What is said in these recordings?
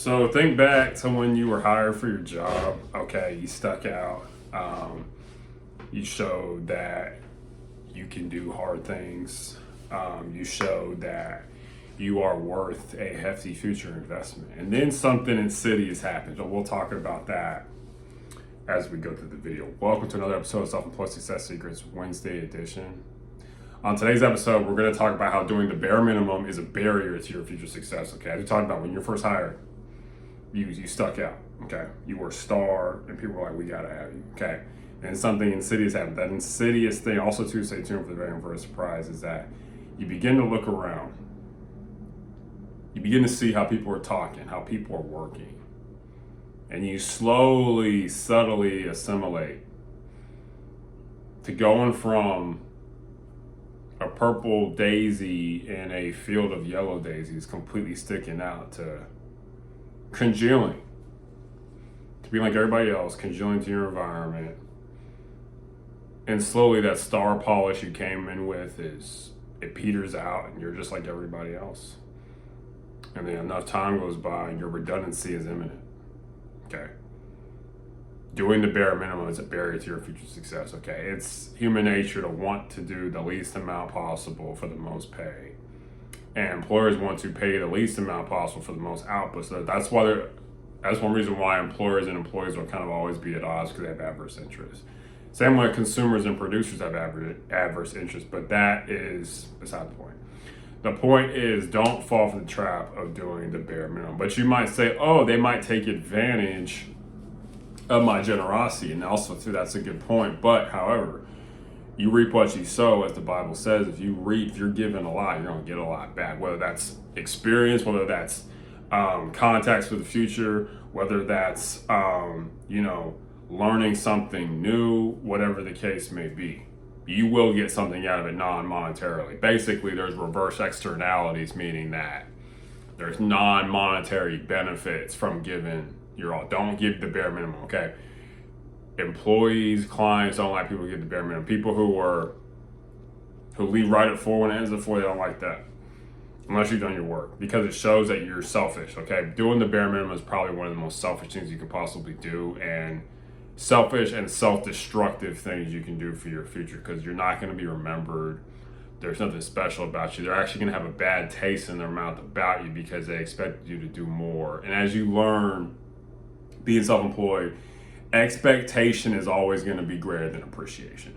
So think back to when you were hired for your job. Okay, you stuck out. You showed that you can do hard things. You showed that you are worth a hefty future investment. And then something insidious happened. So we'll talk about that as we go through the video. Welcome to another episode of Self-Employed Success Secrets, Wednesday edition. On today's episode, we're going to talk about how doing the bare minimum is a barrier to your future success. Okay, as we talked about when you're first hired, you stuck out. Okay, you were a star, and people were like, "We gotta have you." Okay, and something insidious happened. That insidious thing, also too, stay tuned for the very first surprise, is that you begin to look around. You begin to see how people are talking, how people are working, and you slowly, subtly assimilate to going from a purple daisy in a field of yellow daisies completely sticking out to congealing, to be like everybody else, congealing to your environment. And slowly that star polish you came in with it peters out and you're just like everybody else. And then enough time goes by and your redundancy is imminent. Okay. Doing the bare minimum is a barrier to your future success. Okay. It's human nature to want to do the least amount possible for the most pay. And employers want to pay the least amount possible for the most output. So that's one reason why employers and employees will kind of always be at odds, because they have adverse interests. Same way consumers and producers have adverse interests, but that is beside the point. The point is, don't fall for the trap of doing the bare minimum. But you might say, oh, they might take advantage of my generosity. And also too, that's a good point. But however, you reap what you sow, as the Bible says. If you're given a lot, you're going to get a lot back. Whether that's experience, whether that's contacts for the future, whether that's learning something new, whatever the case may be, you will get something out of it non-monetarily. Basically, there's reverse externalities, meaning that there's non-monetary benefits from giving your all. Don't give the bare minimum. Okay. Employees, clients don't like people who give the bare minimum. People who leave right at 4 when it ends at 4, they don't like that. Unless you've done your work, because it shows that you're selfish. Okay. Doing the bare minimum is probably one of the most selfish things you can possibly do, and selfish and self-destructive things you can do for your future, because you're not going to be remembered. There's nothing special about you. They're actually going to have a bad taste in their mouth about you because they expected you to do more. And as you learn being self-employed, expectation is always going to be greater than appreciation.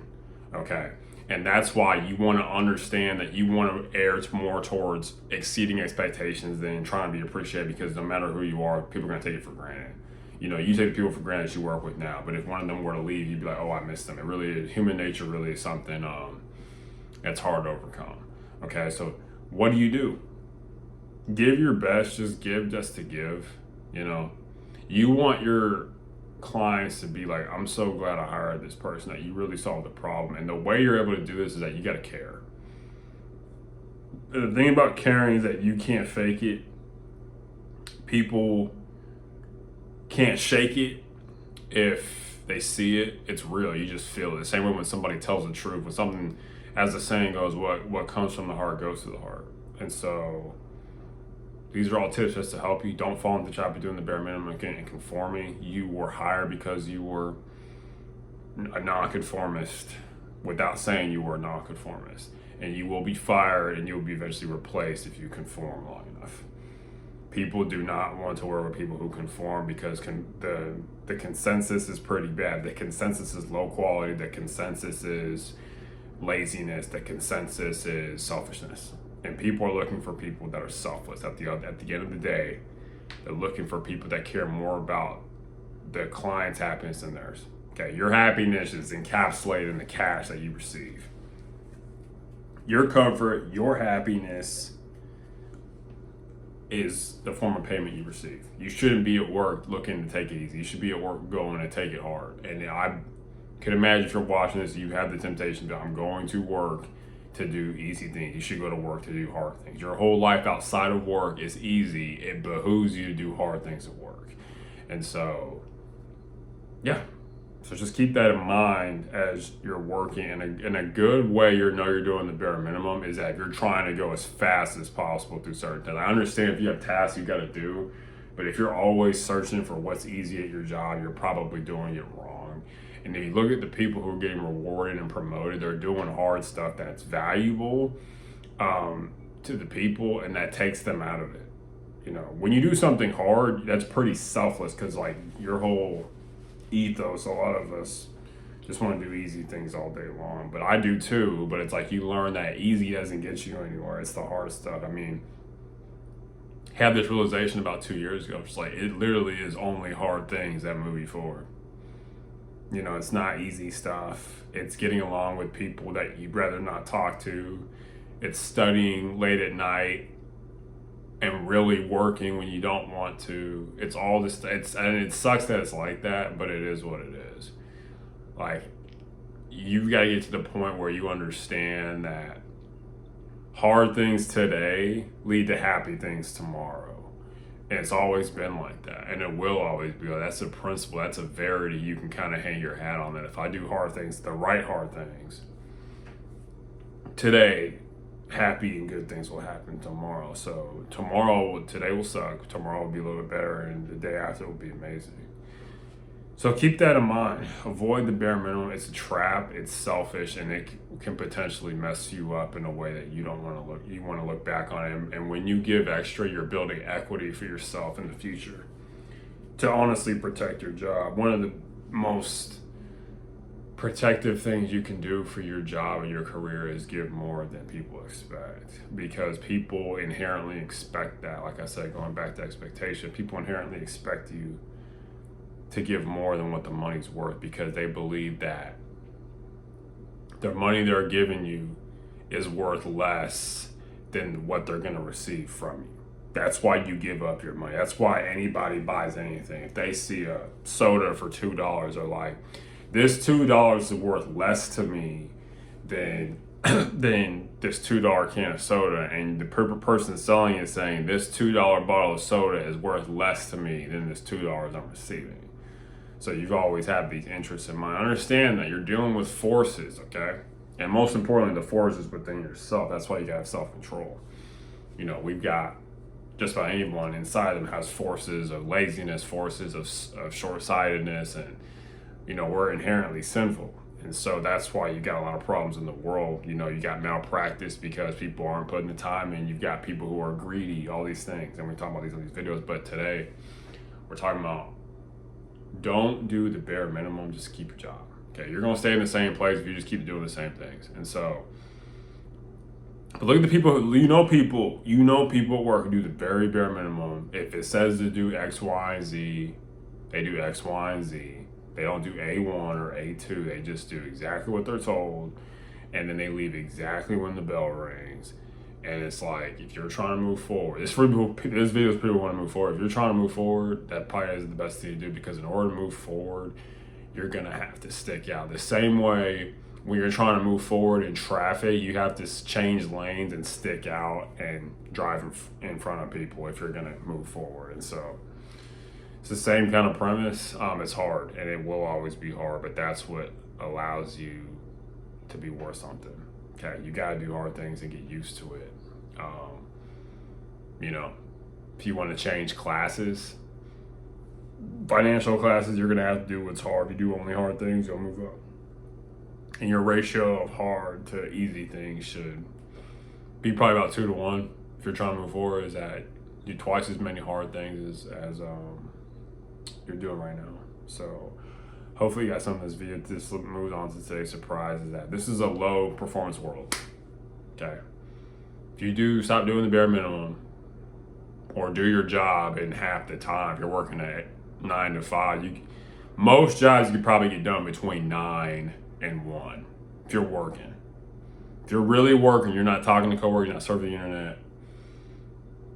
Okay. And that's why you want to understand that you want to err more towards exceeding expectations than trying to be appreciated, because no matter who you are, people are going to take it for granted. You take people for granted that you work with now, but if one of them were to leave, you'd be like, oh, I missed them. It really is. Human nature really is something that's hard to overcome. Okay, so what do? Give your best, just give just to give. You want your clients to be like, I'm so glad I hired this person, that you really solved the problem. And the way you're able to do this is that you got to care. The thing about caring is that you can't fake it. People can't shake it. If they see it, it's real. You just feel it. The same way when somebody tells the truth, when something, as the saying goes, what comes from the heart goes to the heart. And so these are all tips just to help you. Don't fall into the trap of doing the bare minimum and conforming. You were hired because you were a nonconformist, without saying you were a nonconformist. And you will be fired, and you will be eventually replaced if you conform long enough. People do not want to work with people who conform, because the consensus is pretty bad. The consensus is low quality. The consensus is laziness. The consensus is selfishness. And people are looking for people that are selfless. At the end of the day, they're looking for people that care more about the client's happiness than theirs. Okay, your happiness is encapsulated in the cash that you receive. Your comfort, your happiness is the form of payment you receive. You shouldn't be at work looking to take it easy. You should be at work going to take it hard. And I can imagine, if you're watching this, you have the temptation to, I'm going to work to do easy things. You should go to work to do hard things. Your whole life outside of work is easy. It behooves you to do hard things at work. And so, yeah. So just keep that in mind as you're working. And a good way you're doing the bare minimum is that if you're trying to go as fast as possible through certain things. I understand if you have tasks you got to do, But if you're always searching for what's easy at your job, you're probably doing it wrong. And if you look at the people who are getting rewarded and promoted, they're doing hard stuff that's valuable to the people, and that takes them out of it. You know, when you do something hard, that's pretty selfless, because like your whole ethos, a lot of us just want to do easy things all day long. But I do too. But it's like you learn that easy doesn't get you anywhere. It's the hard stuff. I mean, had this realization about 2 years ago. It's like it literally is only hard things that move you forward. You know, it's not easy stuff. It's getting along with people that you'd rather not talk to. It's studying late at night and really working when you don't want to. It's all this. And it sucks that it's like that, but it is what it is. Like, you've got to get to the point where you understand that hard things today lead to happy things tomorrow. And it's always been like that. And it will always be. That's a principle. That's a verity you can kind of hang your hat on, that if I do hard things, the right hard things, today, happy and good things will happen tomorrow. So today will suck. Tomorrow will be a little bit better. And the day after will be amazing. So keep that in mind. Avoid the bare minimum. It's a trap. It's selfish, and it can potentially mess you up in a way that you don't want to look. You want to look back on it. And when you give extra, you're building equity for yourself in the future to honestly protect your job. One of the most protective things you can do for your job and your career is give more than people expect, because people inherently expect that. Like I said, going back to expectation, people inherently expect you to give more than what the money's worth, because they believe that the money they're giving you is worth less than what they're going to receive from you. That's why you give up your money. That's why anybody buys anything. If they see a soda for $2, they're like, this $2 is worth less to me than this $2 can of soda. And the person selling it saying this $2 bottle of soda is worth less to me than this $2 I'm receiving. So you've always had these interests in mind. Understand that you're dealing with forces, okay? And most importantly, the forces within yourself. That's why you gotta have self-control. You know, we've got just about anyone inside them has forces of laziness, forces of short-sightedness, and you know, we're inherently sinful. And so that's why you got a lot of problems in the world. You know, you got malpractice because people aren't putting the time in. You've got people who are greedy, all these things. And we're talking about these in these videos. But today, we're talking about don't do the bare minimum, just keep your job. Okay, you're gonna stay in the same place if you just keep doing the same things. And so, but look at the people who, you know people at work who do the very bare minimum. If it says to do X, Y, and Z, they do X, Y, and Z. They don't do A1 or A2. They just do exactly what they're told, and then they leave exactly when the bell rings. And it's like, if you're trying to move forward, this video is people want to move forward. If you're trying to move forward, that probably is the best thing to do, because in order to move forward, you're going to have to stick out. The same way when you're trying to move forward in traffic, you have to change lanes and stick out and drive in front of people if you're going to move forward. And so it's the same kind of premise. It's hard, and it will always be hard, but that's what allows you to be worth something. Okay, you got to do hard things and get used to it. You know, if you want to change classes, financial classes, you're going to have to do what's hard. If you do only hard things, you'll move up. And your ratio of hard to easy things should be probably about 2 to 1. If you're trying to move forward, is that do twice as many hard things as you're doing right now. So hopefully you got something in this video. This moves on to today's surprise, is that this is a low performance world. Okay, if you do stop doing the bare minimum, or do your job in half the time, if you're working at 9 to 5, most jobs you could probably get done between 9 and 1 if you're working. If you're really working, you're not talking to coworkers, you're not surfing the internet,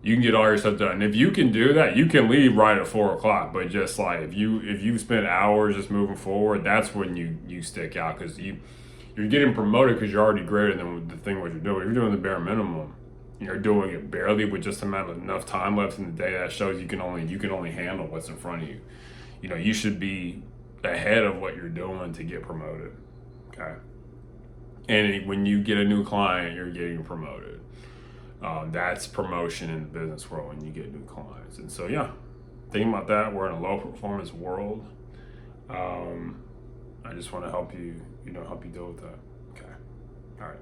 you can get all your stuff done. And if you can do that, you can leave right at 4 o'clock. But just like if you spend hours just moving forward, that's when you stick out, because you're getting promoted because you're already greater than the thing what you're doing. If you're doing the bare minimum, you're doing it barely with just enough time left in the day. That shows you can only handle what's in front of you. You know, you should be ahead of what you're doing to get promoted. Okay, and when you get a new client, you're getting promoted. That's promotion in the business world when you get new clients. And so, yeah, thinking about that. We're in a low performance world. I just want to help you, help you deal with that. Okay. All right.